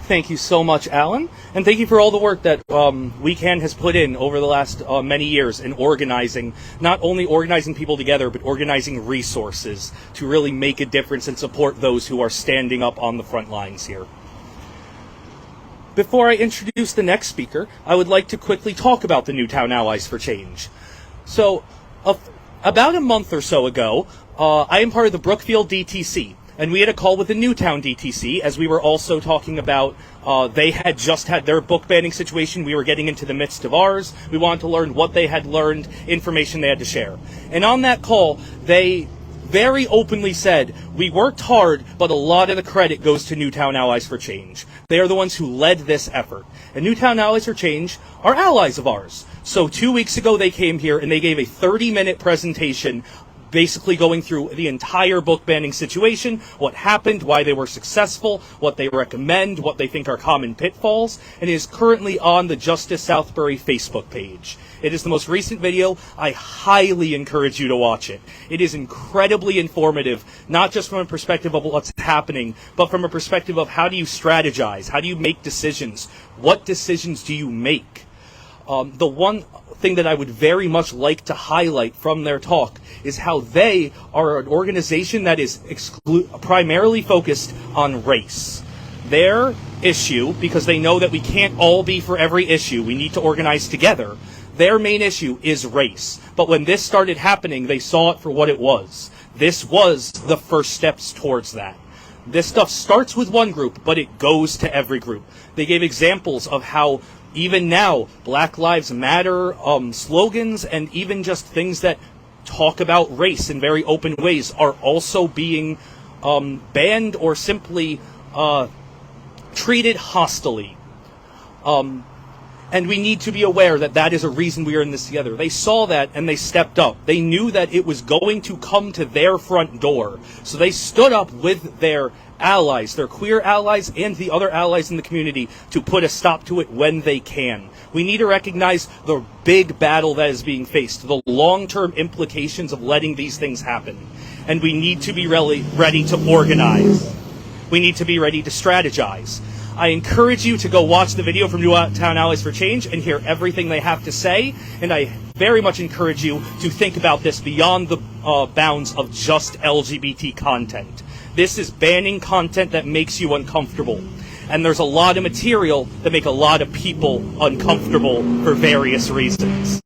Thank you so much, Alan, and thank you for all the work that WeCan has put in over the last many years in organizing, not only organizing people together, but organizing resources to really make a difference and support those who are standing up on the front lines here. Before I introduce the next speaker, I would like to quickly talk about the Newtown Allies for Change. So, about a month or so ago, I am part of the Brookfield DTC. And we had a call with the Newtown DTC, as we were also talking about, they had just had their book banning situation. We were getting into the midst of ours. We wanted to learn what they had learned, information they had to share. And on that call, they very openly said, we worked hard, but a lot of the credit goes to Newtown Allies for Change. They are the ones who led this effort. And Newtown Allies for Change are allies of ours. So 2 weeks ago, they came here and they gave a 30-minute presentation basically going through the entire book banning situation, what happened, why they were successful, what they recommend, what they think are common pitfalls, and it is currently on the Justice Southbury Facebook page. It is the most recent video. I highly encourage you to watch it. It is incredibly informative, not just from a perspective of what's happening, but from a perspective of how do you strategize, how do you make decisions, what decisions do you make? The one thing that I would very much like to highlight from their talk is how they are an organization that is primarily focused on race. Their issue, because they know that we can't all be for every issue, we need to organize together, their main issue is race. But when this started happening, they saw it for what it was. This was the first steps towards that. This stuff starts with one group, but it goes to every group. They gave examples of how even now, Black Lives Matter slogans and even just things that talk about race in very open ways are also being banned or simply treated hostilely. And we need to be aware that that is a reason we are in this together. They saw that and they stepped up. They knew that it was going to come to their front door. So they stood up with their allies, their queer allies, and the other allies in the community to put a stop to it when they can. We need to recognize the big battle that is being faced, the long-term implications of letting these things happen. And we need to be really ready to organize. We need to be ready to strategize. I encourage you to go watch the video from Newtown Allies for Change and hear everything they have to say, and I very much encourage you to think about this beyond the bounds of just LGBT content. This is banning content that makes you uncomfortable, and there's a lot of material that make a lot of people uncomfortable for various reasons.